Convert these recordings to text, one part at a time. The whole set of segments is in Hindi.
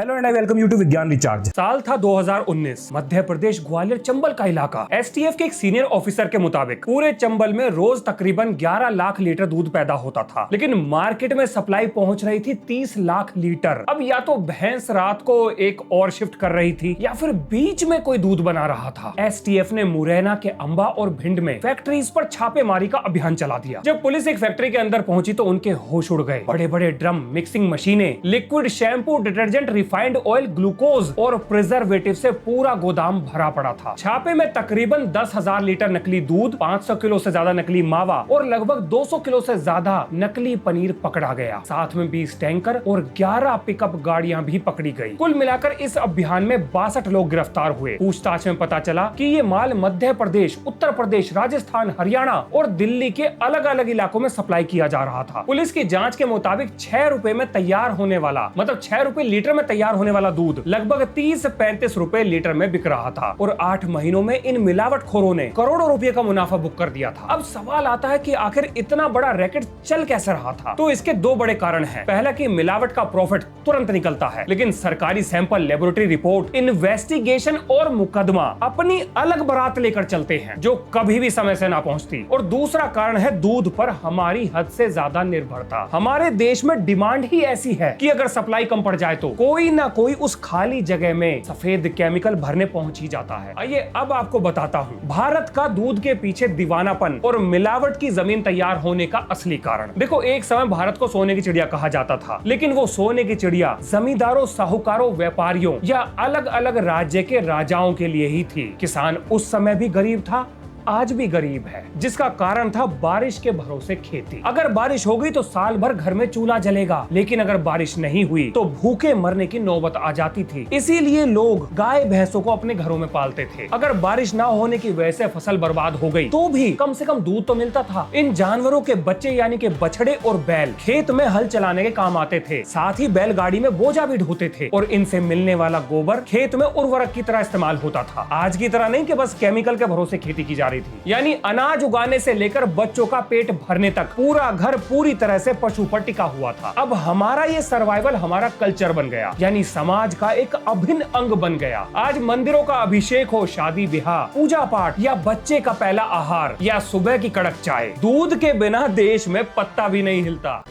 Hello and I welcome you to Vigyan recharge. साल था 2019। मध्य प्रदेश ग्वालियर चंबल का इलाका। एसटीएफ के एक सीनियर ऑफिसर के मुताबिक पूरे चंबल में रोज तकरीबन 11 लाख लीटर दूध पैदा होता था, लेकिन मार्केट में सप्लाई पहुंच रही थी 30 लाख लीटर। अब या तो भैंस रात को एक और शिफ्ट कर रही थी या फिर बीच में कोई दूध बना रहा था। एसटीएफ ने मुरैना के अंबा और भिंड में फैक्ट्रीज पर छापेमारी का अभियान चला दिया। जब पुलिस एक फैक्ट्री के अंदर पहुंची तो उनके होश उड़ गए। बड़े बड़े ड्रम, मिक्सिंग मशीनें, liquid shampoo, detergent, refined oil, glucose और प्रिजर्वेटिव से पूरा गोदाम भरा पड़ा था। छापे में तकरीबन 10,000 लीटर नकली दूध, 500 किलो से ज्यादा नकली मावा और लगभग 200 किलो से ज्यादा नकली पनीर पकड़ा गया। साथ में 20 टैंकर और 11 पिकअप गाड़ियां भी पकड़ी गई। कुल मिलाकर इस अभियान में 62 लोग गिरफ्तार हुए। पूछताछ में पता चला कि ये माल मध्य प्रदेश, उत्तर प्रदेश, राजस्थान, हरियाणा और दिल्ली के अलग अलग इलाकों में सप्लाई किया जा रहा था। पुलिस की जांच के मुताबिक 6 रुपए में तैयार होने वाला, मतलब 6 रुपए लीटर में तैयार होने वाला दूध लगभग 30-35 रुपए लीटर में बिक रहा था और 8 महीनों में इन मिलावटखोरों ने करोड़ों रुपए का मुनाफा बुक कर दिया था। अब सवाल आता है कि आखिर इतना बड़ा रैकेट चल कैसे रहा था? तो इसके 2 बड़े कारण हैं। पहला कि मिलावट का प्रॉफिट तुरंत निकलता है, लेकिन सरकारी सैंपल, लेबोरेटरी रिपोर्ट, इन्वेस्टिगेशन और मुकदमा अपनी अलग बारात लेकर चलते हैं, जो कभी भी समय से ना पहुंचती। और दूसरा कारण है दूध पर हमारी हद से ज्यादा निर्भरता। हमारे देश में डिमांड ही ऐसी है कि अगर सप्लाई कम पड़ जाए तो कोई ना कोई उस खाली जगह में सफेद केमिकल भरने पहुंच ही जाता है। आइए अब आपको बताता हूं भारत का दूध के पीछे दीवानापन और मिलावट की जमीन तैयार होने का असली कारण। देखो, एक समय भारत को सोने की चिड़िया कहा जाता था, लेकिन वो सोने की चिड़िया जमींदारों, साहूकारों, व्यापारियों या अलग अलग राज्य के राजाओं के लिए ही थी। किसान उस समय भी गरीब था, आज भी गरीब है, जिसका कारण था बारिश के भरोसे खेती। अगर बारिश हो गई तो साल भर घर में चूल्हा जलेगा, लेकिन अगर बारिश नहीं हुई तो भूखे मरने की नौबत आ जाती थी। इसीलिए लोग गाय भैंसों को अपने घरों में पालते थे। अगर बारिश ना होने की वजह से फसल बर्बाद हो गई तो भी कम से कम दूध तो मिलता था। इन जानवरों के बच्चे यानी कि बछड़े और बैल खेत में हल चलाने के काम आते थे, साथ ही बैलगाड़ी में बोझा भी ढोते थे और इनसे मिलने वाला गोबर खेत में उर्वरक की तरह इस्तेमाल होता था। आज की तरह नहीं कि बस केमिकल के भरोसे खेती की जा रही थी। यानी अनाज उगाने से लेकर बच्चों का पेट भरने तक पूरा घर पूरी तरह से पशु पर टिका हुआ था। अब हमारा ये सर्वाइवल हमारा कल्चर बन गया, यानी समाज का एक अभिन्न अंग बन गया। आज मंदिरों का अभिषेक हो, शादी ब्याह, पूजा पाठ या बच्चे का पहला आहार या सुबह की कड़क चाय, दूध के बिना देश में पत्ता भी नहीं हिलता।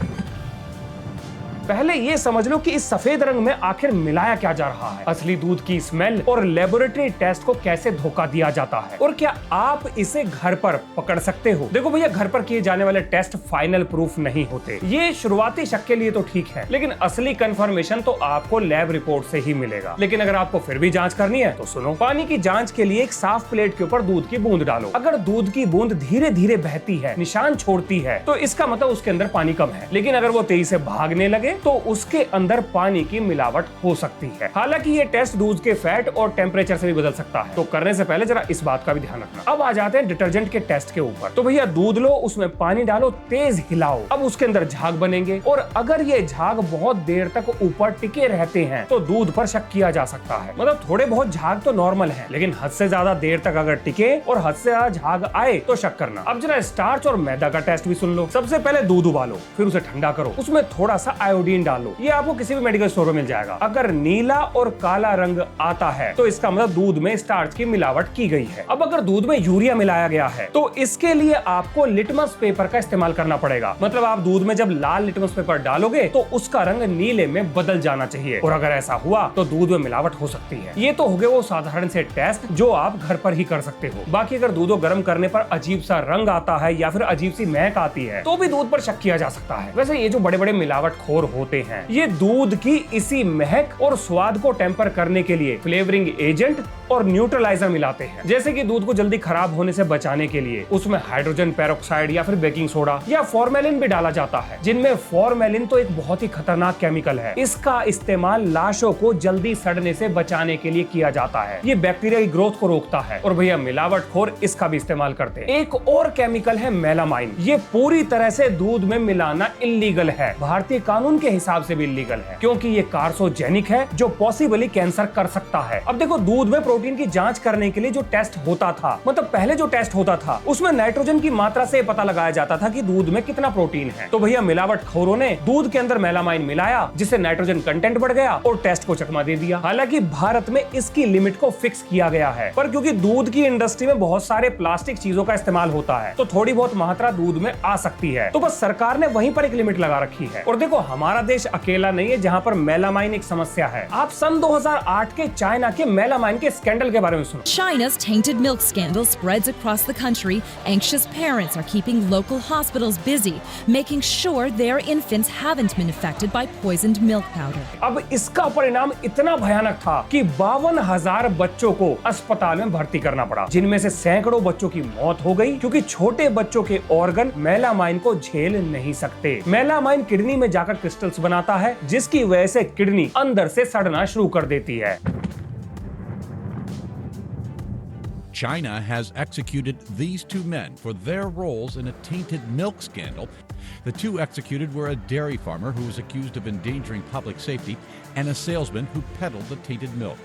पहले ये समझ लो कि इस सफेद रंग में आखिर मिलाया क्या जा रहा है। असली दूध की स्मेल और लेबोरेटरी टेस्ट को कैसे धोखा दिया जाता है, और क्या आप इसे घर पर पकड़ सकते हो? देखो भैया, घर पर किए जाने वाले टेस्ट फाइनल प्रूफ नहीं होते। ये शुरुआती शक के लिए तो ठीक है, लेकिन असली कंफर्मेशन तो आपको लैब रिपोर्ट से ही मिलेगा। लेकिन अगर आपको फिर भी जांच करनी है तो सुनो। पानी की जांच के लिए एक साफ प्लेट के ऊपर दूध की बूंद डालो। अगर दूध की बूंद धीरे धीरे बहती है, निशान छोड़ती है, तो इसका मतलब उसके अंदर पानी कम है। लेकिन अगर वो तेजी से भागने लगे तो उसके अंदर पानी की मिलावट हो सकती है। हालांकि ये टेस्ट दूध के फैट और टेम्परेचर से भी बदल सकता है, तो करने से पहले जरा इस बात का भी ध्यान रखना। अब आ जाते हैं डिटर्जेंट के टेस्ट के ऊपर। तो भैया, दूध लो, उसमें पानी डालो, तेज हिलाओ। अब उसके अंदर झाग बनेंगे और अगर ये झाग बहुत देर तक ऊपर टिके रहते हैं तो दूध पर शक किया जा सकता है। मतलब थोड़े बहुत झाग तो नॉर्मल है, लेकिन हद से ज्यादा देर तक अगर टिके और हद से ज्यादा झाग आए तो शक करना। अब जरा स्टार्च और मैदा का टेस्ट भी सुन लो। सबसे पहले दूध उबालो, फिर उसे ठंडा करो, उसमें थोड़ा सा आयोडीन डालो। ये आपको किसी भी मेडिकल स्टोर में मिल जाएगा। अगर नीला और काला रंग आता है तो इसका मतलब दूध में स्टार्च की मिलावट की गई है। अब अगर दूध में यूरिया मिलाया गया है तो इसके लिए आपको लिटमस पेपर का इस्तेमाल करना पड़ेगा। मतलब आप दूध में जब लाल लिटमस पेपर डालोगे तो उसका रंग नीले में बदल जाना चाहिए, और अगर ऐसा हुआ तो दूध में मिलावट हो सकती है। ये तो हो गए वो साधारण से टेस्ट जो आप घर पर ही कर सकते हो। बाकी अगर दूध को गर्म करने पर अजीब सा रंग आता है या फिर अजीब सी महक आती है तो भी दूध पर शक किया जा सकता है। वैसे ये जो बड़े बड़े मिलावटखोर होते हैं, ये दूध की इसी महक और स्वाद को टेम्पर करने के लिए फ्लेवरिंग एजेंट और न्यूट्रलाइजर मिलाते हैं। जैसे कि दूध को जल्दी खराब होने से बचाने के लिए उसमें हाइड्रोजन पेरोक्साइड या फिर बेकिंग सोडा या फॉर्मेलिन भी डाला जाता है, जिनमें फॉर्मेलिन तो एक बहुत ही खतरनाक केमिकल है। इसका इस्तेमाल लाशों को जल्दी सड़ने से बचाने के लिए किया जाता है। ये बैक्टीरिया की ग्रोथ को रोकता है और भैया मिलावटखोर इसका भी इस्तेमाल करते हैं। एक और केमिकल है मेलामाइन। ये पूरी तरह से दूध में मिलाना इल्लीगल है, भारतीय कानून के हिसाब से भी इल्लीगल है, क्योंकि ये कार्सोजेनिक है जो पॉसिबली कैंसर कर सकता है। अब देखो, दूध में प्रोटीन की जांच करने के लिए जो टेस्ट होता था, मतलब पहले जो टेस्ट होता था, उसमें नाइट्रोजन की मात्रा से पता लगाया जाता था कि दूध में कितना प्रोटीन है। तो भैया मिलावटखोरों ने दूध के अंदर मेलामाइन मिलाया, जिससे नाइट्रोजन कंटेंट बढ़ गया और टेस्ट को चकमा दे दिया। हालांकि भारत में इसकी लिमिट को फिक्स किया गया है, पर क्योंकि दूध की इंडस्ट्री में बहुत सारे प्लास्टिक चीजों का इस्तेमाल होता है, तो थोड़ी बहुत मात्रा दूध में आ सकती है। तो बस सरकार ने वहीं पर एक लिमिट लगा रखी है। और देखो, हमारा देश अकेला नहीं है जहां पर मेलामाइन एक समस्या है। आप सन 2008 के चाइना के मेलामाइन के स्कैंडल के बारे में सुनो। China's tainted milk scandal spreads across the country. Anxious parents are keeping local hospitals busy, making sure their infants haven't been affected by poisoned milk powder. अब इसका परिणाम इतना भयानक था कि 52,000 बच्चों को अस्पताल में भर्ती करना पड़ा, जिनमें से सैकड़ों बच्चों की मौत हो गई, क्योंकि छोटे बच्चों के ऑर्गन मेलामाइन को झेल नहीं सकते। मेलामाइन किडनी में जाकर क्रिस्टल्स बनाता है, जिसकी वजह से किडनी अंदर से सड़ना शुरू कर देती है। China has executed these two men for their roles in a tainted milk scandal. The two executed were a dairy farmer who was accused of endangering public safety and a salesman who peddled the tainted milk.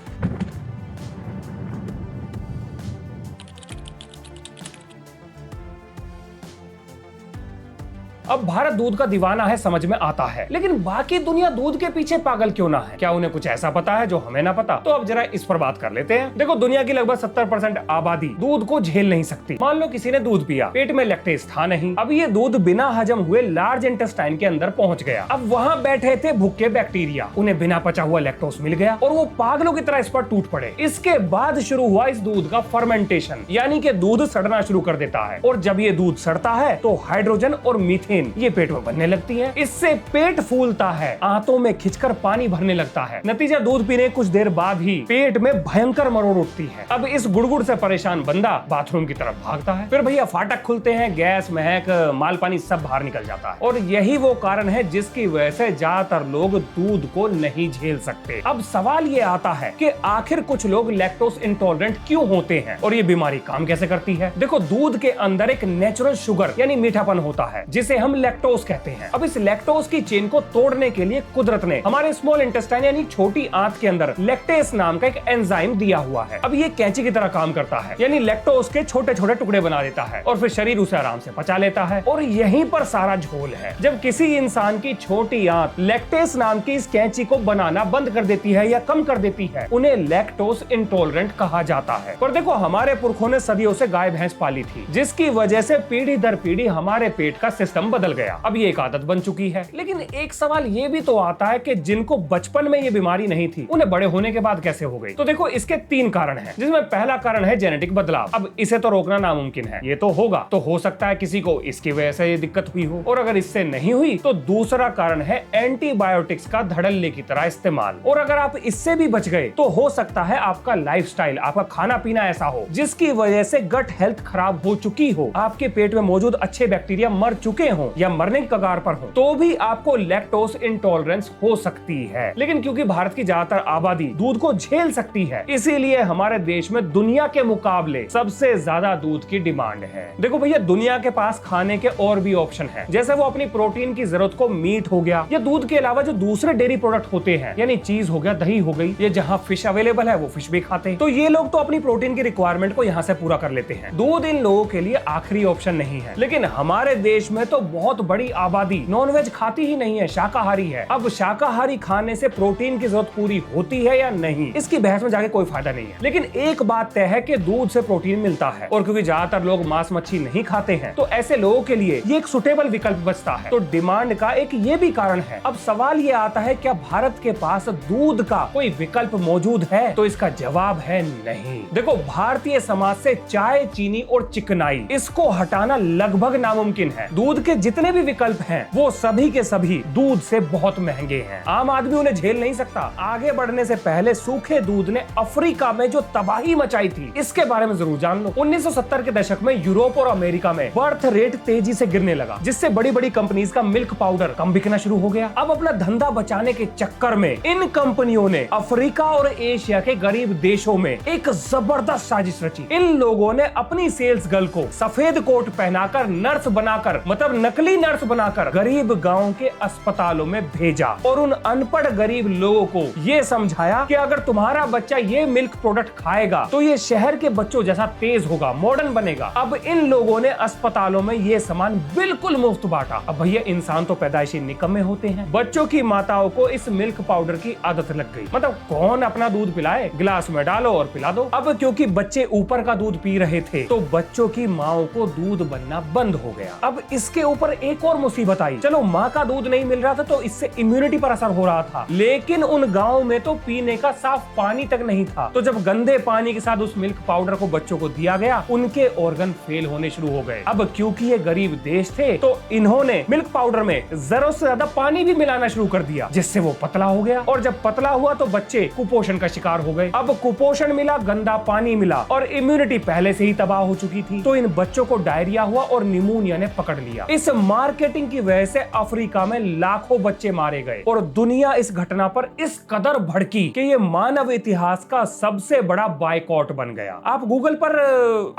अब भारत दूध का दीवाना है, समझ में आता है, लेकिन बाकी दुनिया दूध के पीछे पागल क्यों ना है? क्या उन्हें कुछ ऐसा पता है जो हमें ना पता? तो अब जरा इस पर बात कर लेते हैं। देखो, दुनिया की लगभग 70% आबादी दूध को झेल नहीं सकती। मान लो किसी ने दूध पिया, पेट में लैक्टेज था नहीं, अब ये दूध बिना हजम हुए लार्ज इंटेस्टाइन के अंदर पहुंच गया। अब वहाँ बैठे थे भुक्के बैक्टीरिया, उन्हें बिना पचा हुआ लैक्टोज मिल गया और वो पागलों की तरह इस पर टूट पड़े। इसके बाद शुरू हुआ इस दूध का फर्मेंटेशन, यानी कि दूध सड़ना शुरू कर देता है। और जब ये दूध सड़ता है तो हाइड्रोजन और मीथेन ये पेट में बनने लगती है। इससे पेट फूलता है, आंतों में खिंचकर पानी भरने लगता है। नतीजा, दूध पीने कुछ देर बाद ही पेट में भयंकर मरोड़ उठती है। अब इस गुड़गुड़ से परेशान बंदा बाथरूम की तरफ भागता है। फिर भैया फाटक खुलते हैं, गैस, महक, माल पानी सब बाहर निकल जाता है। और यही वो कारण है जिसकी वजह से ज्यादातर लोग दूध को नहीं झेल सकते। अब सवाल ये आता है कि आखिर कुछ लोग लैक्टोज इंटॉलरेंट क्यों होते हैं और ये बीमारी काम कैसे करती है? देखो, दूध के अंदर एक नेचुरल शुगर यानी मीठापन होता है, जिसे हम लैक्टोज कहते हैं। अब इस लैक्टोज की चेन को तोड़ने के लिए कुदरत ने हमारे स्मॉल इंटेस्टाइन यानी छोटी आंत के अंदर लैक्टेस नाम का एक एंजाइम दिया हुआ है। अब ये कैंची की तरह काम करता है, यानी लैक्टोज के छोटे छोटे टुकड़े बना देता है और फिर शरीर उसे आराम से पचा लेता है। और यहीं पर सारा झोल है। जब किसी इंसान की छोटी आंत लैक्टेस नाम की इस कैंची को बनाना बंद कर देती है या कम कर देती है, उन्हें लैक्टोज इंटॉलरेंट कहा जाता है। पर देखो, हमारे पुरखों ने सदियों से गाय भैंस पाली थी, जिसकी वजह से पीढ़ी दर पीढ़ी हमारे पेट का सिस्टम बदल गया। अब ये एक आदत बन चुकी है। लेकिन एक सवाल ये भी तो आता है कि जिनको बचपन में ये बीमारी नहीं थी, उन्हें बड़े होने के बाद कैसे हो गई? तो देखो, इसके 3 कारण हैं, जिसमें पहला कारण है जेनेटिक बदलाव। अब इसे तो रोकना नामुमकिन है, ये तो होगा। तो हो सकता है किसी को इसकी वजह से ये दिक्कत हुई हो, और अगर इससे नहीं हुई तो दूसरा कारण है एंटीबायोटिक्स का धड़ल्ले की तरह इस्तेमाल। और अगर आप इससे भी बच गए तो हो सकता है आपका लाइफस्टाइल, आपका खाना पीना ऐसा हो जिसकी वजह से गट हेल्थ खराब हो चुकी हो, आपके पेट में मौजूद अच्छे बैक्टीरिया मर चुके हो या मरने की कगार पर हो, तो भी आपको लैक्टोज इंटॉलरेंस हो सकती है। लेकिन क्योंकि भारत की ज्यादातर आबादी दूध को झेल सकती है, इसीलिए हमारे देश में दुनिया के मुकाबले सबसे ज्यादा दूध की डिमांड है। देखो भैया, दुनिया के पास खाने के और भी ऑप्शन हैं, जैसे वो अपनी प्रोटीन की जरूरत को मीट हो गया या दूध के अलावा जो दूसरे डेयरी प्रोडक्ट होते हैं, यानी चीज हो गया, दही हो गई, या जहाँ फिश अवेलेबल है वो फिश भी खाते हैं। तो ये लोग तो अपनी प्रोटीन की रिक्वायरमेंट को यहाँ से पूरा कर लेते हैं। दूध इन लोगों के लिए आखिरी ऑप्शन नहीं है। लेकिन हमारे देश में तो बहुत बड़ी आबादी नॉनवेज खाती ही नहीं है, शाकाहारी है। अब शाकाहारी खाने से प्रोटीन की जरूरत पूरी होती है या नहीं, इसकी बहस में जाके कोई फायदा नहीं है। लेकिन एक बात तय है कि दूध से प्रोटीन मिलता है, और क्योंकि ज्यादातर लोग मांस मच्छी नहीं खाते हैं, तो ऐसे लोगों के लिए ये एक सुटेबल विकल्प बचता है। तो डिमांड का एक ये भी कारण है। अब सवाल ये आता है, क्या भारत के पास दूध का कोई विकल्प मौजूद है? तो इसका जवाब है नहीं। देखो, भारतीय समाज से चाय, चीनी और चिकनाई, इसको हटाना लगभग नामुमकिन है। दूध के जितने भी विकल्प हैं, वो सभी के सभी दूध से बहुत महंगे हैं। आम आदमी उन्हें झेल नहीं सकता। आगे बढ़ने से पहले सूखे दूध ने अफ्रीका में जो तबाही मचाई थी, इसके बारे में जरूर जान लो। 1970 के दशक में यूरोप और अमेरिका में बर्थ रेट तेजी से गिरने लगा, जिससे बड़ी बड़ी कंपनीज का मिल्क पाउडर कम बिकना शुरू हो गया। अब अपना धंधा बचाने के चक्कर में इन कंपनियों ने अफ्रीका और एशिया के गरीब देशों में एक जबरदस्त साजिश रची। इन लोगों ने अपनी सेल्स गर्ल को सफेद कोट पहनाकर, नर्स बनाकर, मतलब नकली नर्स बनाकर गरीब गांव के अस्पतालों में भेजा और उन अनपढ़ गरीब लोगों को ये समझाया कि अगर तुम्हारा बच्चा ये मिल्क प्रोडक्ट खाएगा तो ये शहर के बच्चों जैसा तेज होगा, मॉडर्न बनेगा। अब इन लोगों ने अस्पतालों में ये सामान बिल्कुल मुफ्त बांटा। अब भैया इंसान तो पैदाइशी निकम्मे होते हैं। बच्चों की माताओं को इस मिल्क पाउडर की आदत लग गई। मतलब कौन अपना दूध पिलाए, गिलास में डालो और पिला दो। अब क्योंकि बच्चे ऊपर का दूध पी रहे थे तो बच्चों की माओ को दूध बनना बंद हो गया। अब इसके ऊपर एक और मुसीबत आई। चलो माँ का दूध नहीं मिल रहा था तो इससे इम्यूनिटी पर असर हो रहा था, लेकिन उन गाँव में तो पीने का साफ पानी तक नहीं था। तो जब गंदे पानी के साथ उस मिल्क पाउडर को बच्चों को दिया गया, उनके ऑर्गन फेल होने शुरू हो गए। अब क्योंकि ये गरीब देश थे तो इन्होंने मिल्क पाउडर में जरूरत से ज्यादा पानी भी मिलाना शुरू कर दिया, जिससे वो पतला हो गया। और जब पतला हुआ तो बच्चे कुपोषण का शिकार हो गए। अब कुपोषण मिला, गंदा पानी मिला और इम्यूनिटी पहले से ही तबाह हो चुकी थी, तो इन बच्चों को डायरिया हुआ और निमोनिया ने पकड़ लिया। इस मार्केटिंग की वजह से अफ्रीका में लाखों बच्चे मारे गए और दुनिया इस घटना पर इस कदर भड़की कि ये मानव इतिहास का सबसे बड़ा बायकॉट बन गया। आप गूगल पर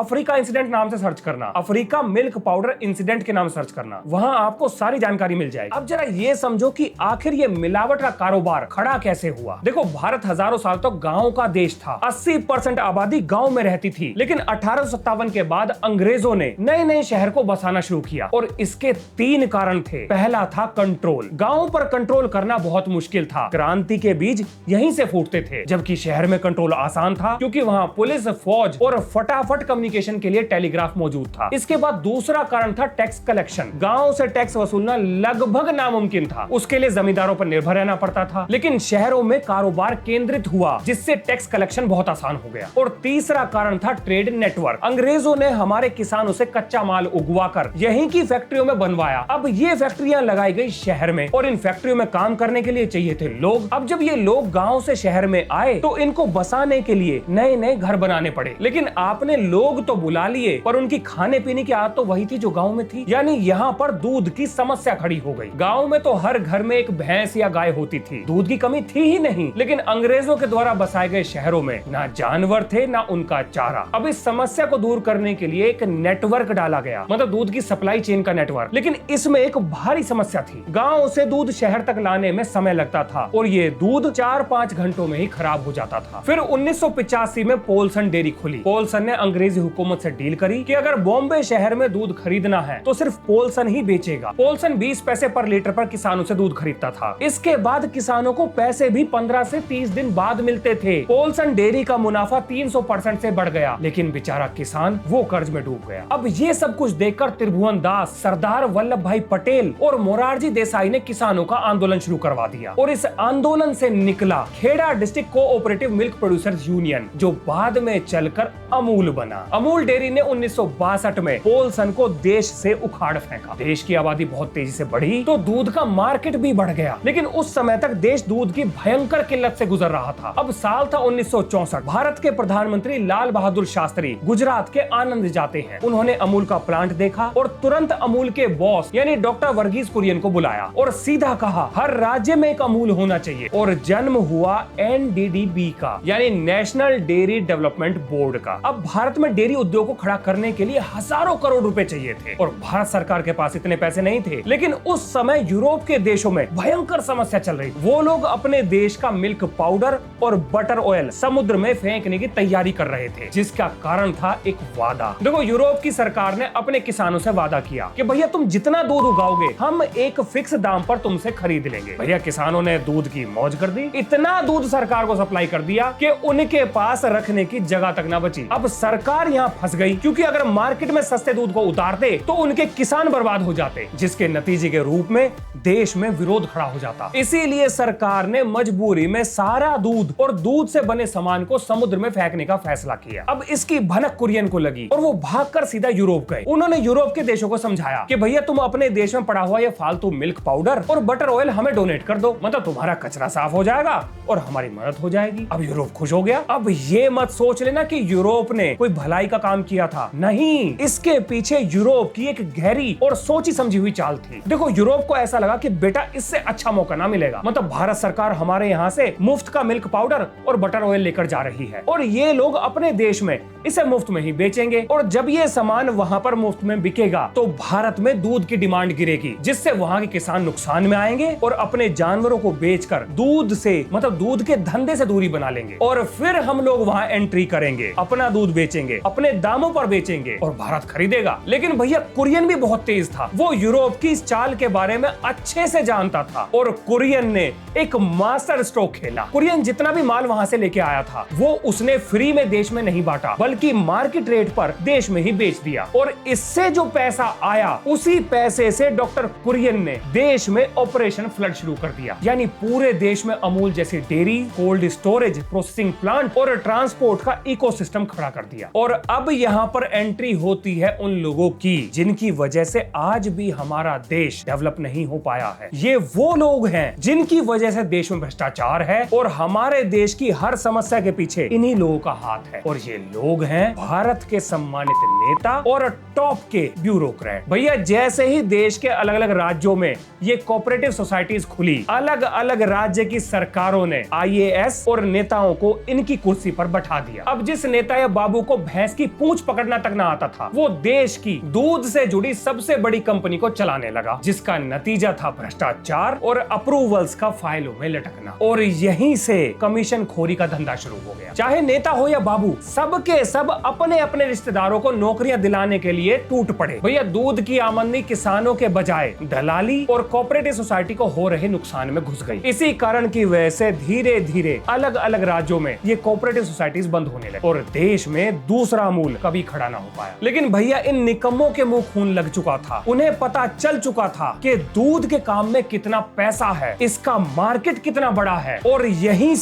अफ्रीका इंसिडेंट नाम से सर्च करना, अफ्रीका मिल्क पाउडर इंसिडेंट के नाम सर्च करना, वहां आपको सारी जानकारी मिल जाएगी। अब जरा ये समझो कि आखिर ये मिलावट का कारोबार खड़ा कैसे हुआ। देखो भारत हजारों साल तक गांव का देश था। 80% आबादी गांव में रहती थी, लेकिन 1857 के बाद अंग्रेजों ने नए नए शहर को बसाना शुरू किया और इसके 3 कारण थे। पहला था कंट्रोल। गांव पर कंट्रोल करना बहुत मुश्किल था। क्रांति के बीज यहीं से फूटते थे, जबकि शहर में कंट्रोल आसान था क्योंकि वहां पुलिस, फौज और फटाफट कम्युनिकेशन के लिए टेलीग्राफ मौजूद था। इसके बाद दूसरा कारण था टैक्स कलेक्शन। गांव से टैक्स वसूलना लगभग नामुमकिन था, उसके लिए जमींदारों पर निर्भर रहना पड़ता था। लेकिन शहरों में कारोबार केंद्रित हुआ, जिससे टैक्स कलेक्शन बहुत आसान हो गया। और तीसरा कारण था ट्रेड नेटवर्क। अंग्रेजों ने हमारे किसानों से कच्चा माल उगवाकर यहीं की फैक्ट्रियों में बनवाया। अब ये फैक्ट्रियां लगाई गई शहर में और इन फैक्ट्रियों में काम करने के लिए चाहिए थे लोग। अब जब ये लोग गांव से शहर में आए तो इनको बसाने के लिए नए नए घर बनाने पड़े। लेकिन आपने लोग तो बुला लिए पर उनकी खाने पीने की आदत तो वही थी जो गांव में थी। यानी यहाँ पर दूध की समस्या खड़ी हो गई। गांव में तो हर घर में एक भैंस या गाय होती थी, दूध की कमी थी ही नहीं। लेकिन अंग्रेजों के द्वारा बसाए गए शहरों में ना जानवर थे ना उनका चारा। अब इस समस्या को दूर करने के लिए एक नेटवर्क डाला गया, मतलब दूध की सप्लाई चेन का नेटवर्क। लेकिन इसमें एक भारी समस्या थी। गांव से दूध शहर तक लाने में समय लगता था और ये दूध 4-5 घंटों में ही खराब हो जाता था। फिर 1985 में पोलसन डेयरी खुली। पोलसन ने अंग्रेजी हुकूमत से डील करी कि अगर बॉम्बे शहर में दूध खरीदना है तो सिर्फ पोलसन ही बेचेगा। पोलसन 20 पैसे पर लीटर पर किसानों से दूध खरीदता था। इसके बाद किसानों को पैसे भी 15 से 30 दिन बाद मिलते थे। पोलसन डेयरी का मुनाफा 300% से बढ़ गया, लेकिन बेचारा किसान वो कर्ज में डूब गया। अब ये सब कुछ देखकर त्रिभुवन दास, सरदार वल्लभ भाई पटेल और मोरारजी देसाई ने किसानों का आंदोलन शुरू करवा दिया और इस आंदोलन से निकला Kheda district cooperative milk producers union, जो बाद में चलकर अमूल बना। अमूल डेयरी ने 1962 में पोलसन को देश से उखाड़ फेंका। देश की आबादी बहुत तेजी से बढ़ी तो दूध का मार्केट भी बढ़ गया, लेकिन उस समय तक देश दूध की भयंकर किल्लत से गुजर रहा था। अब साल था 1964। भारत के प्रधानमंत्री लाल बहादुर शास्त्री गुजरात के आनंद जाते हैं। उन्होंने अमूल का प्लांट देखा और तुरंत अमूल के बॉस यानी डॉक्टर वर्गीस कुरियन को बुलाया और सीधा कहा हर राज्य में एक अमूल होना चाहिए। और जन्म हुआ NDDB का, यानी नेशनल डेयरी डेवलपमेंट बोर्ड का। अब भारत में डेयरी उद्योग को खड़ा करने के लिए हजारों करोड़ रुपए चाहिए थे और भारत सरकार के पास इतने पैसे नहीं थे। लेकिन उस समय यूरोप के देशों में भयंकर समस्या चल रही। वो लोग अपने देश का मिल्क पाउडर और बटर ऑयल समुद्र में फेंकने की तैयारी कर रहे थे, जिसका कारण था एक वादा। देखो यूरोप की सरकार ने अपने किसानों से वादा किया कि भैया तुम जितना दूध उगाओगे हम एक फिक्स दाम पर तुमसे खरीद लेंगे। भैया किसानों ने दूध की मौज कर दी। इतना दूध सरकार को सप्लाई कर दिया कि उनके पास रखने की जगह तक ना बची। अब सरकार यहाँ फंस गई, क्योंकि अगर मार्केट में सस्ते दूध को उतारते तो उनके किसान बर्बाद हो जाते, जिसके नतीजे के रूप में देश में विरोध खड़ा हो जाता। इसीलिए सरकार ने मजबूरी में सारा दूध और दूध से बने सामान को समुद्र में फेंकने का फैसला किया। अब इसकी भनक कुरियन को लगी और वो भागकर सीधा यूरोप गए। उन्होंने यूरोप के देशों को समझाया कि भैया तुम अपने देश में पड़ा हुआ ये फालतू मिल्क पाउडर और बटर ऑयल हमें डोनेट कर दो, मतलब तुम्हारा कचरा साफ हो जाएगा और हमारी मदद हो जाएगी। अब यूरोप खुश हो गया। अब ये मत सोच लेना कि यूरोप ने कोई भलाई का काम किया था, नहीं, इसके पीछे यूरोप की एक गहरी और सोची समझी हुई चाल थी। देखो यूरोप को ऐसा लगा कि बेटा इससे अच्छा मौका ना मिलेगा, मतलब भारत सरकार हमारे यहाँ से मुफ्त का मिल्क पाउडर और बटर ऑयल लेकर जा रही है और ये लोग अपने देश में इसे मुफ्त में ही बेचेंगे और जब ये सामान वहां पर मुफ्त में बिकेगा तो भारत भारत में दूध की डिमांड गिरेगी, जिससे वहां के किसान नुकसान में आएंगे और अपने जानवरों को बेचकर दूध से मतलब दूध के धंधे से दूरी बना लेंगे और फिर हम लोग वहां एंट्री करेंगे, अपना दूध बेचेंगे, अपने दामों पर बेचेंगे और भारत खरीदेगा। लेकिन भैया कुरियन भी बहुत तेज था, वो यूरोप की इस चाल के बारे में अच्छे से जानता था और कुरियन ने एक मास्टर स्ट्रोक खेला। कुरियन जितना भी माल वहां से लेके आया था वो उसने फ्री में देश में नहीं बांटा, बल्कि मार्केट रेट पर देश में ही बेच दिया और इससे जो पैसा आया उसी पैसे से डॉक्टर कुरियन ने देश में ऑपरेशन फ्लड शुरू कर दिया। यानी पूरे देश में अमूल जैसी dairy, cold storage, processing plant और ट्रांसपोर्ट का इकोसिस्टम खड़ा कर दिया। और अब यहाँ पर एंट्री होती है उन लोगों की जिनकी वजह से आज भी हमारा देश डेवलप नहीं हो पाया है। ये वो लोग हैं जिनकी वजह से देश में भ्रष्टाचार है और हमारे देश की हर समस्या के पीछे इन्हीं लोगों का हाथ है। और ये लोग हैं भारत के सम्मानित नेता और टॉप के ब्यूरोक्रेट। भैया जैसे ही देश के अलग अलग राज्यों में ये कोऑपरेटिव सोसाइटीज खुली, अलग अलग राज्य की सरकारों ने IAS और नेताओं को इनकी कुर्सी पर बैठा दिया। अब जिस नेता या बाबू को भैंस की पूंछ पकड़ना तक ना आता था, वो देश की दूध से जुड़ी सबसे बड़ी कंपनी को चलाने लगा, जिसका नतीजा था भ्रष्टाचार और अप्रूवल्स का फाइलों में लटकना। और यहीं से कमीशन खोरी का धंधा शुरू हो गया। चाहे नेता हो या बाबू, सबके सब अपने अपने रिश्तेदारों को नौकरियां दिलाने के लिए टूट पड़े। भैया दूध की आमदनी किसानों के बजाय दलाली और कोऑपरेटिव सोसाइटी को हो रहे नुकसान में घुस गई। इसी कारण की वजह से धीरे धीरे अलग अलग राज्यों में ये कोऑपरेटिव सोसाइटीज बंद होने लगी और देश में दूसरा अमूल कभी खड़ा ना हो पाया। लेकिन भैया इन निकम्मों के मुंह खून लग चुका था। उन्हें पता चल चुका था कि दूध के काम में कितना पैसा है, इसका मार्केट कितना बड़ा है और यहीं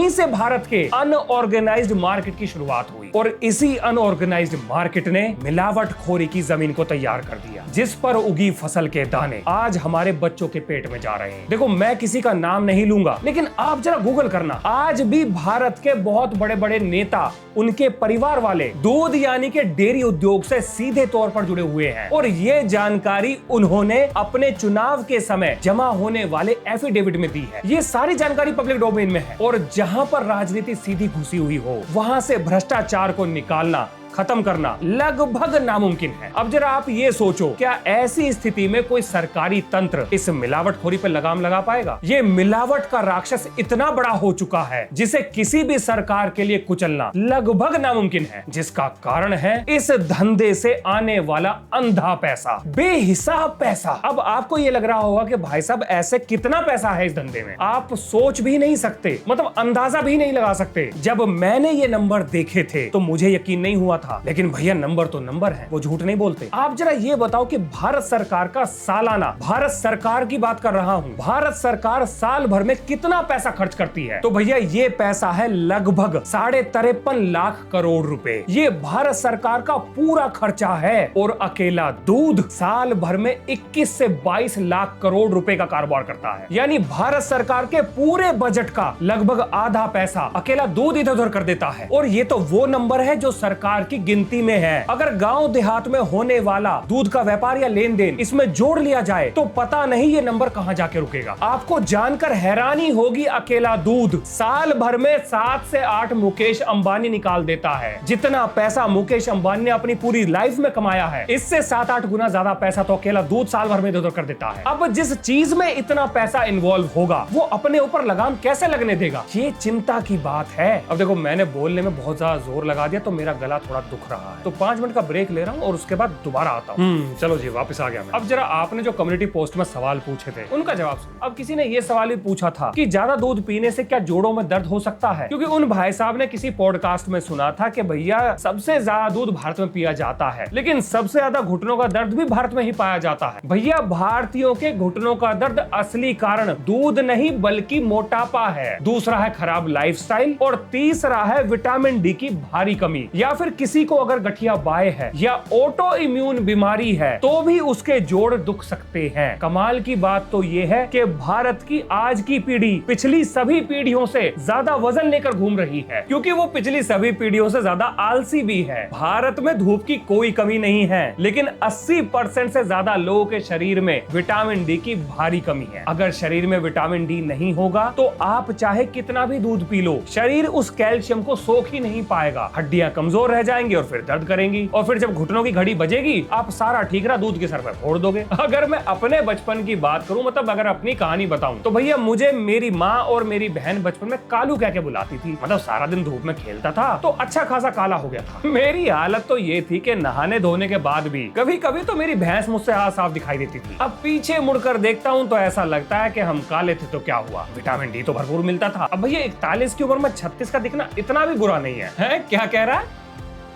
से भारत के अनऑर्गेनाइज्ड मार्केट की शुरुआत हुई। और इसी अनऑर्गेनाइज्ड मार्केट ने मिलावटखोरी की जमीन को तैयार कर दिया, जिस पर उगी फसल के दाने आज हमारे बच्चों के पेट में जा रहे हैं। देखो मैं किसी का नाम नहीं लूंगा, लेकिन आप जरा गूगल करना, आज भी भारत के बहुत बड़े बड़े नेता, उनके परिवार वाले दूध यानी के डेयरी उद्योग से सीधे तौर पर जुड़े हुए हैं और ये जानकारी उन्होंने अपने चुनाव के समय जमा होने वाले एफिडेविट में दी है। ये सारी जानकारी पब्लिक डोमेन में है और जहां पर राजनीति सीधी घुसी हुई हो, वहां से भ्रष्टाचार को निकालना, खत्म करना लगभग नामुमकिन है। अब जरा आप ये सोचो, क्या ऐसी स्थिति में कोई सरकारी तंत्र इस मिलावटखोरी पर लगाम लगा पाएगा? ये मिलावट का राक्षस इतना बड़ा हो चुका है जिसे किसी भी सरकार के लिए कुचलना लगभग नामुमकिन है, जिसका कारण है इस धंधे से आने वाला अंधा पैसा, बेहिसाब पैसा। अब आपको ये लग रहा होगा कि भाई साहब ऐसे कितना पैसा है इस धंधे में, आप सोच भी नहीं सकते, मतलब अंदाजा भी नहीं लगा सकते। जब मैंने ये नंबर देखे थे तो मुझे यकीन नहीं हुआ था, लेकिन भैया नंबर तो नंबर है, वो झूठ नहीं बोलते। आप जरा ये बताओ कि भारत सरकार का सालाना, भारत सरकार की बात कर रहा हूं, भारत सरकार साल भर में कितना पैसा खर्च करती है? तो भैया ये पैसा है लगभग 53.5 लाख करोड़ रुपए। ये भारत सरकार का पूरा खर्चा है और अकेला दूध साल भर में 21 से 22 लाख करोड़ रुपए का कारोबार करता है। यानी भारत सरकार के पूरे बजट का लगभग आधा पैसा अकेला दूध इधर उधर कर देता है। और ये तो वो नंबर है जो सरकार की गिनती में है। अगर गांव देहात में होने वाला दूध का व्यापार या लेन देन इसमें जोड़ लिया जाए तो पता नहीं ये नंबर कहां जाके रुकेगा। आपको जानकर हैरानी होगी, अकेला दूध साल भर में 7 से 8 मुकेश अंबानी निकाल देता है। जितना पैसा मुकेश अंबानी ने अपनी पूरी लाइफ में कमाया है, इससे 7-8 गुना ज्यादा पैसा तो अकेला दूध साल भर में इधर कर देता है। अब जिस चीज में इतना पैसा इन्वॉल्व होगा वो अपने ऊपर लगाम कैसे लगने देगा? ये चिंता की बात है। अब देखो मैंने बोलने में बहुत ज्यादा जोर लगा दिया तो मेरा गला थोड़ा दुख रहा है, तो 5 मिनट का ब्रेक ले रहा हूँ और उसके बाद दोबारा आता हूँ। चलो जी वापस आ गया मैं। अब जरा आपने जो कम्युनिटी पोस्ट में सवाल पूछे थे उनका जवाब सुनो। अब किसी ने ये सवाल भी पूछा था कि ज्यादा दूध पीने से क्या जोड़ों में दर्द हो सकता है, क्योंकि उन भाई साहब ने किसी पॉडकास्ट में सुना था कि भैया सबसे ज्यादा दूध भारत में पिया जाता है, लेकिन सबसे ज्यादा घुटनों का दर्द भी भारत में ही पाया जाता है। भैया भारतीयों के घुटनों का दर्द असली कारण दूध नहीं बल्कि मोटापा है, दूसरा है खराब लाइफस्टाइल और तीसरा है विटामिन डी की भारी कमी, या फिर किसी को अगर गठिया बाय है या ऑटो इम्यून बीमारी है तो भी उसके जोड़ दुख सकते हैं। कमाल की बात तो ये है कि भारत की आज की पीढ़ी पिछली सभी पीढ़ियों से ज्यादा वजन लेकर घूम रही है, क्योंकि वो पिछली सभी पीढ़ियों से ज्यादा आलसी भी है। भारत में धूप की कोई कमी नहीं है, लेकिन 80% से ज्यादा लोगों के शरीर में विटामिन डी की भारी कमी है। अगर शरीर में विटामिन डी नहीं होगा तो आप चाहे कितना भी दूध पी लो, शरीर उस कैल्शियम को सोख ही नहीं पाएगा, हड्डियां कमजोर रह जाएंगी और फिर दर्द करेंगी, और फिर जब घुटनों की घड़ी बजेगी आप सारा ठीकरा दूध के सर पे फोड़ दोगे। अगर मैं अपने बचपन की बात करूं, मतलब अगर अपनी कहानी बताऊं, तो भैया मुझे मेरी माँ और मेरी बहन बचपन में कालू कह के बुलाती थी। मतलब सारा दिन धूप में खेलता था तो अच्छा खासा काला हो गया था। मेरी हालत तो ये थी कि नहाने धोने के बाद भी कभी कभी तो मेरी भैंस मुझसे साफ दिखाई देती थी। अब पीछे मुड़कर देखता हूँ तो ऐसा लगता है कि हम काले थे तो क्या हुआ, विटामिन डी तो भरपूर मिलता था। अब भैया 41 की उम्र में 36 का दिखना इतना भी बुरा नहीं है? क्या कह रहा है?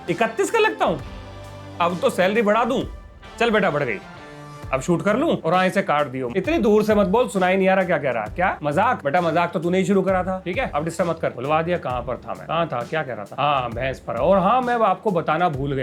31 का लगता हूँ? अब तो सैलरी बढ़ा दूं। चल बेटा बढ़ गई, अब शूट कर लूं और इसे काट दियो। इतनी दूर से मत बोल, सुनाई नहीं आ रहा क्या कह रहा है। क्या मजाक? बेटा मजाक तो तूने ही शुरू करा था, ठीक है अब डिस्टर्ब मत कर। बुलवा दिया। कहां पर था मैं? कहां था? क्या कह रहा था? हाँ भैंस पर। और हाँ मैं आपको बताना भूल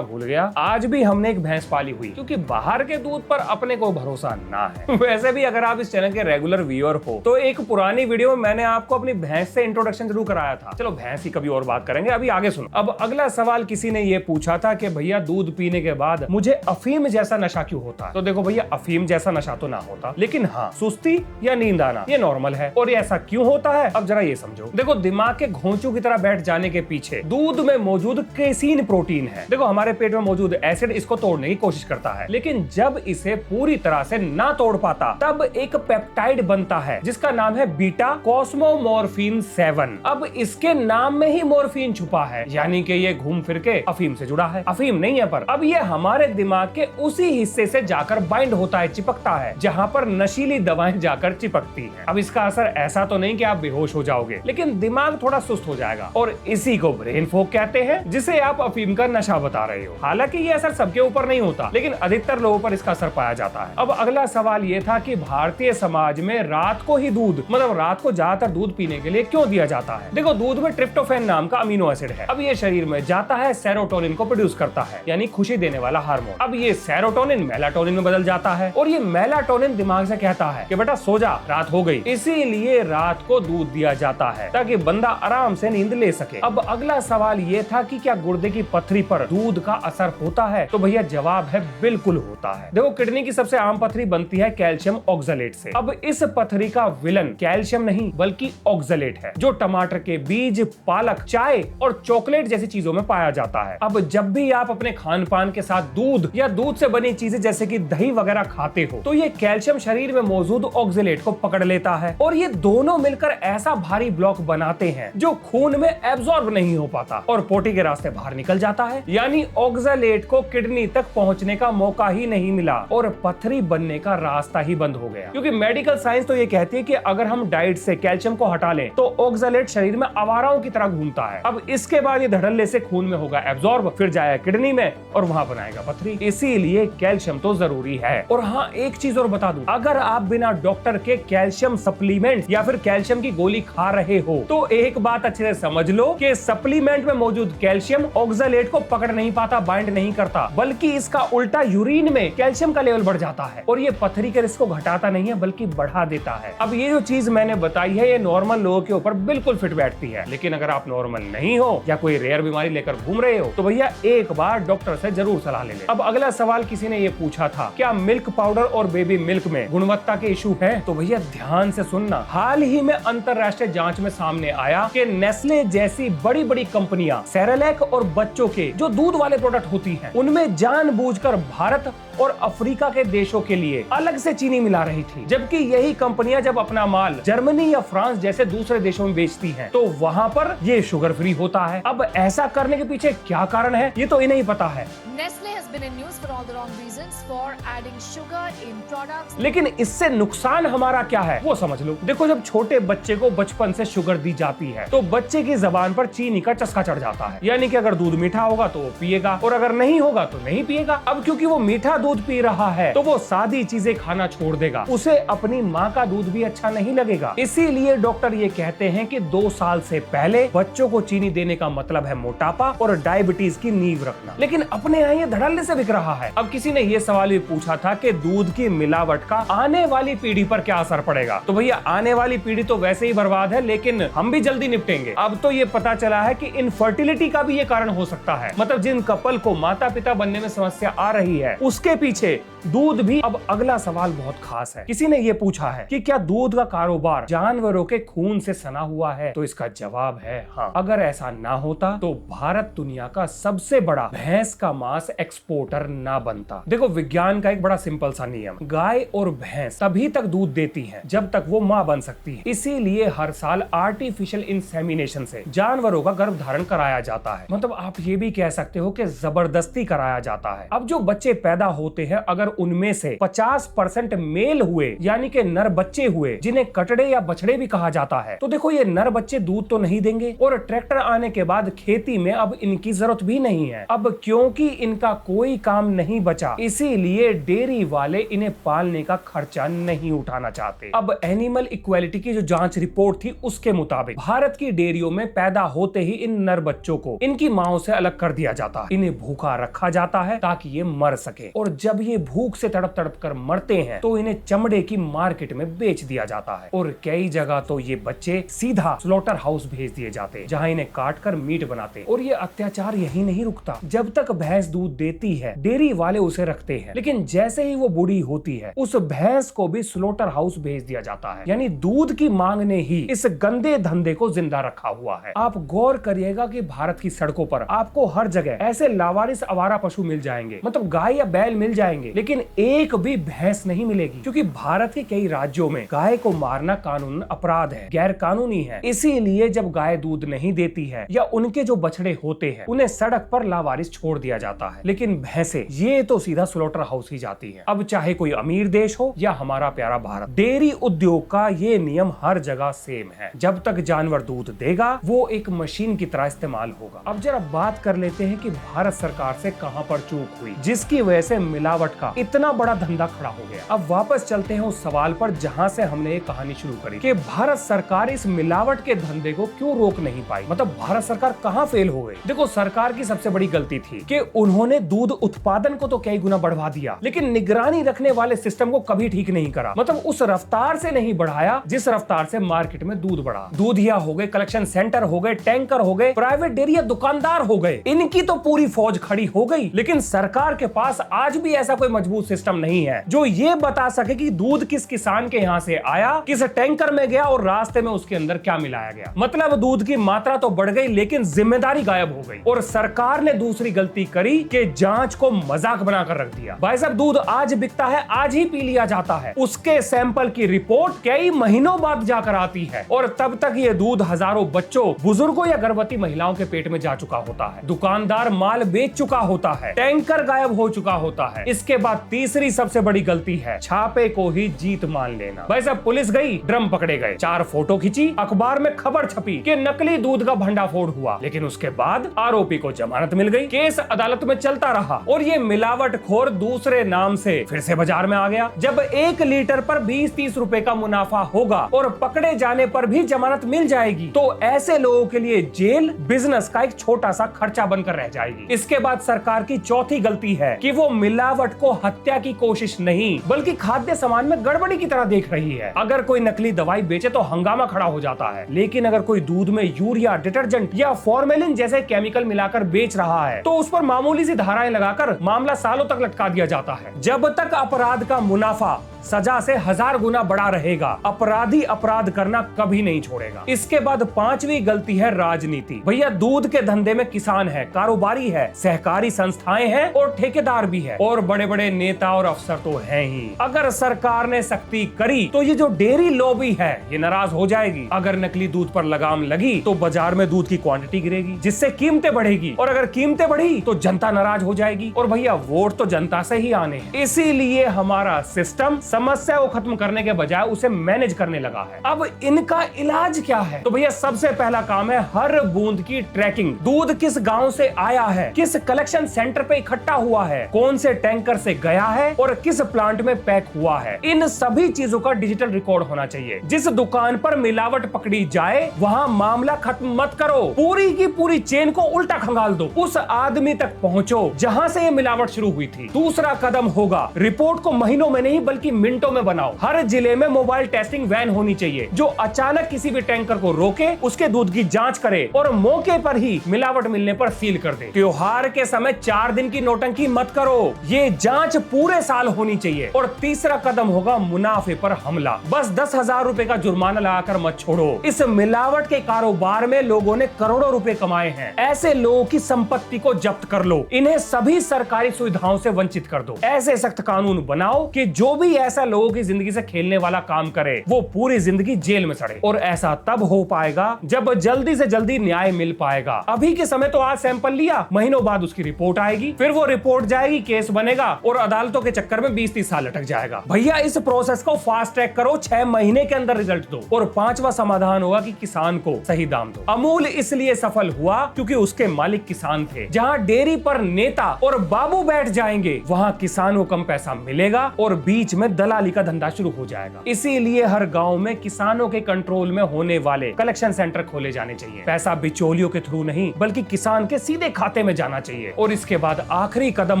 गया, आज भी हमने एक भैंस पाली हुई, क्योंकि बाहर के दूध पर अपने को भरोसा ना है। वैसे भी अगर आप इस चैनल के रेगुलर व्यूअर हो तो एक पुरानी वीडियो में मैंने आपको अपनी भैंस से इंट्रोडक्शन जरूर कराया था। चलो भैंस की कभी और बात करेंगे, अभी आगे सुनो। अब अगला सवाल किसी ने ये पूछा था कि भैया दूध पीने के बाद मुझे अफीम जैसा नशा क्यों होता है? तो देखो भैया अफीम जैसा नशा तो ना होता, लेकिन हाँ सुस्ती या नींद आना ये नॉर्मल है। और ये ऐसा क्यों होता है अब जरा ये समझो। देखो दिमाग के घोंचू की तरह बैठ जाने के पीछे दूध में मौजूद केसीन प्रोटीन है। देखो हमारे पेट में मौजूद एसिड इसको तोड़ने की कोशिश करता है, लेकिन जब इसे पूरी तरह से ना तोड़ पाता तब एक पेप्टाइड बनता है जिसका नाम है बीटा कॉस्मोमोर्फिन 7। अब इसके नाम में ही मॉर्फिन छुपा है, यानी कि ये घूम फिर के अफीम से जुड़ा है। अफीम नहीं है पर अब ये हमारे दिमाग के उसी हिस्से से जाकर बाइंड होता है, चिपकता है, जहां पर नशीली दवाएं जाकर चिपकती हैं। अब इसका असर ऐसा तो नहीं कि आप बेहोश हो जाओगे, लेकिन दिमाग थोड़ा सुस्त हो जाएगा और इसी को ब्रेन फॉग कहते हैं, जिसे आप अफीम का नशा बता रहे हो। हालांकि ये असर सबके ऊपर नहीं होता, लेकिन अधिकतर लोगों पर इसका असर पाया जाता है। अब अगला सवाल ये था कि भारतीय समाज में रात को ही दूध, मतलब रात को ज्यादातर दूध पीने के लिए क्यों दिया जाता है? देखो दूध में ट्रिप्टोफैन नाम का अमीनो एसिड है। अब ये शरीर में जाता है, सेरोटोनिन को प्रोड्यूस करता है, यानी खुशी देने वाला हार्मोन। अब ये सेरोटोनिन मेलाटोनिन में बदल जाता है और ये मेलाटोनिन दिमाग से कहता है कि बेटा सो जा, रात हो गई। इसीलिए रात को दूध दिया जाता है ताकि बंदा आराम से नींद ले सके। अब अगला सवाल ये था कि क्या गुर्दे की पथरी पर दूध का असर होता है? तो भैया जवाब है बिल्कुल होता है। देखो किडनी की सबसे आम पथरी बनती है कैल्शियम ऑक्सलेट से। अब इस पथरी का विलन कैल्शियम नहीं बल्कि ऑक्सलेट है, जो टमाटर के बीज, पालक, चाय और चॉकलेट जैसी चीजों में पाया जाता है। अब जब भी आप अपने खान पान के साथ दूध या दूध से बनी चीजें जैसे कि दही वगैरह खाते हो तो ये कैल्शियम शरीर में मौजूद ऑक्सलेट को पकड़ लेता है और ये दोनों मिलकर ऐसा भारी ब्लॉक बनाते हैं जो खून में एब्जॉर्ब नहीं हो पाता और पोटी के रास्ते बाहर निकल जाता है। यानी ऑक्सलेट को किडनी तक पहुंचने का मौका ही नहीं मिला और पथरी बनने का रास्ता ही बंद हो गया। क्योंकि मेडिकल साइंस तो ये कहती है कि अगर हम डाइट से कैल्शियम को हटा लें तो ऑक्सलेट शरीर में आवाराओं की तरह घूमता है। अब इसके बाद ये धड़ल्ले से खून में होगा एब्जॉर्ब, फिर जाएगा किडनी में और वहां बनाएगा पथरी। इसीलिए कैल्शियम तो जरूरी है। और हाँ एक चीज और बता दूं, अगर आप बिना डॉक्टर के कैल्शियम सप्लीमेंट या फिर कैल्शियम की गोली खा रहे हो तो एक बात अच्छे से समझ लो कि सप्लीमेंट में मौजूद कैल्शियम ऑक्सलेट को पकड़ नहीं पाता, बाइंड नहीं करता, बल्कि इसका उल्टा यूरिन में कैल्शियम का लेवल बढ़ जाता है और ये पथरी के रिस्क को घटाता नहीं है बल्कि बढ़ा देता है। अब ये जो चीज मैंने बताई है ये नॉर्मल लोगों के ऊपर बिल्कुल फिट बैठती है, लेकिन अगर आप नॉर्मल नहीं हो या कोई रेयर बीमारी लेकर घूम रहे हो तो भैया एक बार डॉक्टर से जरूर सलाह ले लें। अब अगला सवाल किसी ने ये पूछा था, क्या मिल्क पाउडर और बेबी मिल्क में गुणवत्ता के इशू है? तो भैया ध्यान से सुनना, हाल ही में अंतरराष्ट्रीय जांच में सामने आया कि नेस्ले जैसी बड़ी बड़ी कंपनियां सेरेलैक और बच्चों के जो दूध वाले प्रोडक्ट होती हैं उनमें जानबूझकर भारत और अफ्रीका के देशों के लिए अलग से चीनी मिला रही थी, जबकि यही कंपनियां जब अपना माल जर्मनी या फ्रांस जैसे दूसरे देशों में बेचती हैं तो वहां पर ये शुगर फ्री होता है। अब ऐसा करने के पीछे क्या कारण है ये तो इन्हें ही पता है। Nestle has been in news for all the wrong reasons for adding sugar in products. लेकिन इससे नुकसान हमारा क्या है वो समझ लो। देखो जब छोटे बच्चे को बचपन से शुगर दी जाती है तो बच्चे की जबान पर चीनी का चस्का चढ़ जाता है, यानी कि अगर दूध मीठा होगा तो वो पिएगा और अगर नहीं होगा तो नहीं पिएगा। अब क्योंकि वो मीठा दूध पी रहा है तो वो सादी चीजें खाना छोड़ देगा, उसे अपनी माँ का दूध भी अच्छा नहीं लगेगा। इसीलिए डॉक्टर ये कहते हैं कि 2 साल से पहले बच्चों को चीनी देने का मतलब है मोटापा और डायबिटीज की नींव रखना, लेकिन अपने यहाँ ये धड़ल्ले से बिक रहा है। अब किसी ने ये सवाल भी पूछा था कि दूध की मिलावट का आने वाली पीढ़ी पर क्या असर पड़ेगा? तो भैया आने वाली पीढ़ी तो वैसे ही बर्बाद है, लेकिन हम भी जल्दी निपटेंगे। अब तो ये पता चला है कि इनफर्टिलिटी का भी ये कारण हो सकता है, मतलब जिन कपल को माता पिता बनने में समस्या आ रही है उसके पीछे दूध भी। अब अगला सवाल बहुत खास है। किसी ने ये पूछा है कि क्या दूध का कारोबार जानवरों के खून से सना हुआ है? तो इसका जवाब है हाँ। अगर ऐसा ना होता तो भारत दुनिया का सबसे बड़ा भैंस का मांस एक्सपोर्टर ना बनता। देखो, विज्ञान का एक बड़ा सिंपल सा नियम, गाय और भैंस तभी तक दूध देती हैं जब तक वो मां बन सकती है। इसीलिए हर साल आर्टिफिशियल इंसेमिनेशन से जानवरों का गर्भ धारण कराया जाता है। मतलब आप ये भी कह सकते हो कि जबरदस्ती कराया जाता है। अब जो बच्चे पैदा होते हैं, अगर उनमें से 50% मेल हुए यानी कि नर बच्चे हुए, जिन्हें कटड़े या बछड़े भी कहा जाता है, तो देखो ये नर बच्चे दूध तो नहीं देंगे और ट्रैक्टर आने के बाद खेती में अब इनकी जरूरत भी नहीं है। अब क्योंकि इनका कोई काम नहीं बचा, इसीलिए डेयरी वाले इन्हें पालने का खर्चा नहीं उठाना चाहते। अब एनिमल इक्वालिटी की जो जांच रिपोर्ट थी उसके मुताबिक भारत की डेयरियों में पैदा होते ही इन नर बच्चों को इनकी माओ से अलग कर दिया जाता है। इन्हें भूखा रखा जाता है ताकि ये मर सके, और जब ये भूख से तड़प तड़प कर मरते हैं तो इन्हें चमड़े की मार्केट में बेच दिया जाता है। और कई जगह तो ये बच्चे सीधा स्लॉटर हाउस भेज दिए जाते हैं, जहां इन्हें काट कर मीट बनाते हैं। और ये अत्याचार यही नहीं रुकता। जब तक भैंस दूध देती है, डेयरी वाले उसे रखते हैं, लेकिन जैसे ही वो बूढ़ी होती है, उस भैंस को भी स्लॉटर हाउस भेज दिया जाता है। यानी दूध की मांग ने ही इस गंदे धंधे को जिंदा रखा हुआ है। आप गौर करिएगा कि भारत की सड़कों पर आपको हर जगह ऐसे लावारिस आवारा पशु मिल जाएंगे, मतलब गाय या बैल मिल जाएंगे, लेकिन एक भी भैंस नहीं मिलेगी, क्योंकि भारत के कई राज्यों में गाय को मारना कानून अपराध है, गैर कानूनी है। इसीलिए जब गाय दूध नहीं देती है या उनके जो बछड़े होते हैं उन्हें सड़क पर लावारिस छोड़ दिया जाता है, लेकिन भैंसे ये तो सीधा स्लॉटर हाउस ही जाती है। अब चाहे कोई अमीर देश हो या हमारा प्यारा भारत, डेयरी उद्योग का ये नियम हर जगह सेम है। जब तक जानवर दूध देगा वो एक मशीन की तरह इस्तेमाल होगा। अब जरा बात कर लेते हैं कि भारत सरकार से कहां पर चूक हुई जिसकी वजह से मिलावट का इतना बड़ा धंधा खड़ा हो गया। अब वापस चलते हैं उस सवाल पर जहां से हमने ये कहानी शुरू करी कि भारत सरकार इस मिलावट के धंधे को क्यों रोक नहीं पाई। मतलब भारत सरकार कहां फेल हो गई। देखो, सरकार की सबसे बड़ी गलती थी कि उन्होंने दूध उत्पादन को तो कई गुना बढ़ा दिया, लेकिन निगरानी रखने वाले सिस्टम को कभी ठीक नहीं करा। मतलब उस रफ्तार से नहीं बढ़ाया जिस रफ्तार से मार्केट में दूध बढ़ा। दूधिया हो गए, कलेक्शन सेंटर हो गए, टैंकर हो गए, प्राइवेट डेयरी दुकानदार हो गए, इनकी तो पूरी फौज खड़ी हो गई। लेकिन सरकार के पास आज भी ऐसा कोई मजबूत सिस्टम नहीं है जो ये बता सके कि दूध किस किसान के यहाँ से आया, किस टैंकर में गया और रास्ते में उसके अंदर क्या मिलाया गया। मतलब दूध की मात्रा तो बढ़ गई लेकिन जिम्मेदारी गायब हो गई। और सरकार ने दूसरी गलती करी कि जांच को मजाक बनाकर रख दिया। भाई साहब, दूध आज बिकता है, आज ही पी लिया जाता है। उसके सैंपल की रिपोर्ट कई महीनों बाद जाकर आती है और तब तक ये दूध हजारों बच्चों, बुजुर्गों या गर्भवती महिलाओं के पेट में जा चुका होता है। दुकानदार माल बेच चुका होता है, टैंकर गायब हो चुका होता है। इसके बाद तीसरी सबसे बड़ी गलती है छापे को ही जीत मान लेना। भाई साहब, पुलिस गई, ड्रम पकड़े गए, 4 फोटो खींची, अखबार में खबर छपी कि नकली दूध का भंडाफोड़ हुआ, लेकिन उसके बाद आरोपी को जमानत मिल गई, केस अदालत में चलता रहा और ये मिलावटखोर दूसरे नाम से फिर से बाजार में आ गया। जब 1 लीटर पर 20-30 रुपए का मुनाफा होगा और पकड़े जाने पर भी जमानत मिल जाएगी, तो ऐसे लोगों के लिए जेल बिजनेस का एक छोटा सा खर्चा बनकर रह जाएगी। इसके बाद सरकार की चौथी गलती है कि वो मिलावट को हत्या की कोशिश नहीं बल्कि खाद्य सामान में गड़बड़ी की तरह देख रही है। अगर कोई नकली दवाई बेचे तो हंगामा खड़ा हो जाता है, लेकिन अगर कोई दूध में यूरिया, डिटर्जेंट या फॉर्मेलिन जैसे केमिकल मिलाकर बेच रहा है तो उस पर मामूली सी धाराएं लगाकर मामला सालों तक लटका दिया जाता है। जब तक अपराध का मुनाफा सजा से 1000 गुना बड़ा रहेगा, अपराधी अपराध करना कभी नहीं छोड़ेगा। इसके बाद 5वीं गलती है राजनीति। भैया, दूध के धंधे में किसान है, कारोबारी है, सहकारी संस्थाएं हैं और ठेकेदार भी है और बड़े बड़े नेता और अफसर तो हैं ही। अगर सरकार ने सख्ती करी तो ये जो डेयरी लॉबी है ये नाराज हो जाएगी। अगर नकली दूध पर लगाम लगी तो बाजार में दूध की क्वांटिटी गिरेगी, जिससे कीमतें बढ़ेगी और अगर कीमतें बढ़ी तो जनता नाराज हो जाएगी। और भैया, वोट तो जनता से ही आने हैं, इसीलिए हमारा सिस्टम समस्या को खत्म करने के बजाय उसे मैनेज करने लगा है। अब इनका इलाज क्या है? तो भैया, सबसे पहला काम है हर बूंद की ट्रैकिंग। दूध किस गांव से आया है, किस कलेक्शन सेंटर पे इकट्ठा हुआ है, कौन से टैंकर से गया है और किस प्लांट में पैक हुआ है, इन सभी चीजों का डिजिटल रिकॉर्ड होना चाहिए। जिस दुकान पर मिलावट पकड़ी जाए वहां मामला खत्म मत करो, पूरी की पूरी चेन को उल्टा खंगाल दो, उस आदमी तक पहुंचो जहां से ये मिलावट शुरू हुई थी। दूसरा कदम होगा रिपोर्ट को महीनों में नहीं बल्कि मिनटों में बनाओ। हर जिले में मोबाइल टेस्टिंग वैन होनी चाहिए जो अचानक किसी भी टैंकर को रोके, उसके दूध की जांच करे और मौके पर ही मिलावट मिलने पर सील कर दे। त्योहार के समय 4 दिन की नौटंकी मत करो, ये जांच पूरे साल होनी चाहिए। और तीसरा कदम होगा मुनाफे पर हमला। बस 10,000 रुपए का जुर्माना लगाकर मत छोड़ो। इस मिलावट के कारोबार में लोगों ने करोड़ों रुपए कमाए हैं। ऐसे लोगों की संपत्ति को जब्त कर लो, इन्हें सभी सरकारी सुविधाओं से वंचित कर दो। ऐसे सख्त कानून बनाओ कि जो भी ऐसा लोगों की जिंदगी से खेलने वाला काम करे वो पूरी जिंदगी जेल में सड़े। और ऐसा तब हो पाएगा जब जल्दी से जल्दी न्याय मिल पाएगा। अभी के समय तो आज सैंपल लिया, महीनों बाद उसकी रिपोर्ट आएगी, फिर वो रिपोर्ट जाएगी, केस बनेगा और अदालतों के चक्कर में 20-30 साल लटक जाएगा। भैया इस प्रोसेस को फास्ट ट्रैक करो, 6 महीने के अंदर रिजल्ट दो। और 5वां समाधान होगा कि किसान को सही दाम दो। अमूल इसलिए सफल हुआ क्योंकि उसके मालिक किसान थे। जहां डेयरी पर नेता और बाबू बैठ जाएंगे वहां किसान को कम पैसा मिलेगा और बीच में दलाली का धंधा शुरू हो जाएगा। इसीलिए हर गांव में किसानों के कंट्रोल में होने वाले कलेक्शन सेंटर खोले जाने चाहिए। पैसा बिचौलियों के थ्रू नहीं बल्कि किसान के सीधे खाते में जाना चाहिए। और इसके बाद आखिरी कदम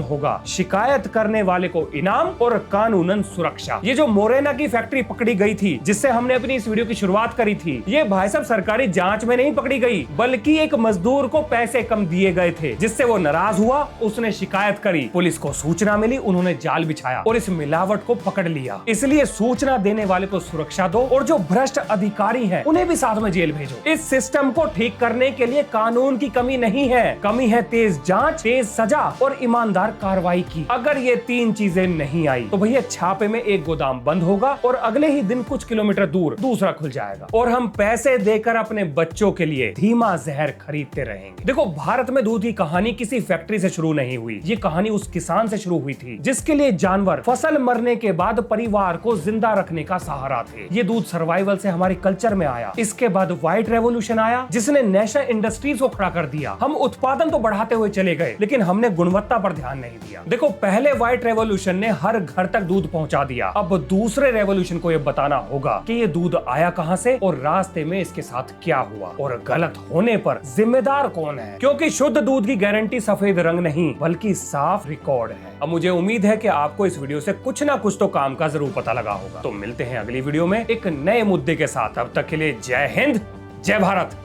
होगा शिकायत करने वाले को इनाम और कानूनन सुरक्षा। ये जो मोरेना की फैक्ट्री पकड़ी गई थी जिससे हमने अपनी इस वीडियो की शुरुआत करी थी, ये भाई साहब सरकारी जांच में नहीं पकड़ी गई बल्कि एक मजदूर को पैसे कम दिए गए थे जिससे वो नाराज हुआ, उसने शिकायत करी, पुलिस को सूचना मिली, उन्होंने जाल बिछाया और इस मिलावट को पकड़ लिया। इसलिए सूचना देने वाले को सुरक्षा दो और जो भ्रष्ट अधिकारी हैं उन्हें भी साथ में जेल भेजो। इस सिस्टम को ठीक करने के लिए कानून की कमी नहीं है, कमी है तेज जांच, तेज सजा और ईमानदार कार्रवाई की। अगर ये 3 चीजें नहीं आई तो भैया छापे में एक गोदाम बंद होगा और अगले ही दिन कुछ किलोमीटर दूर दूसरा खुल जाएगा और हम पैसे देकर अपने बच्चों के लिए धीमा जहर खरीदते रहेंगे। देखो भारत में दूध की कहानी किसी फैक्ट्री से शुरू नहीं हुई, ये कहानी उस किसान से शुरू हुई थी जिसके लिए जानवर फसल मरने के बाद परिवार को जिंदा रखने का सहारा थे। ये दूध सर्वाइवल से हमारे कल्चर में आया। इसके बाद व्हाइट रेवोल्यूशन आया जिसने नेशनल इंडस्ट्रीज को खड़ा कर दिया। हम उत्पादन तो बढ़ाते हुए चले गए लेकिन हमने गुणवत्ता पर ध्यान नहीं दिया। देखो पहले व्हाइट रेवोल्यूशन ने हर घर तक दूध पहुंचा दिया। अब दूसरे रेवोल्यूशन को यह बताना होगा कि ये दूध आया कहां से और रास्ते में इसके साथ क्या हुआ और गलत होने पर जिम्मेदार कौन है, क्योंकि शुद्ध दूध की गारंटी सफेद रंग नहीं बल्कि साफ रिकॉर्ड है। अब मुझे उम्मीद है कि आपको इस वीडियो से कुछ ना कुछ तो काम का जरूर पता लगा होगा। तो मिलते हैं अगली वीडियो में एक नए मुद्दे के साथ। अब तक के लिए जय हिंद, जय भारत।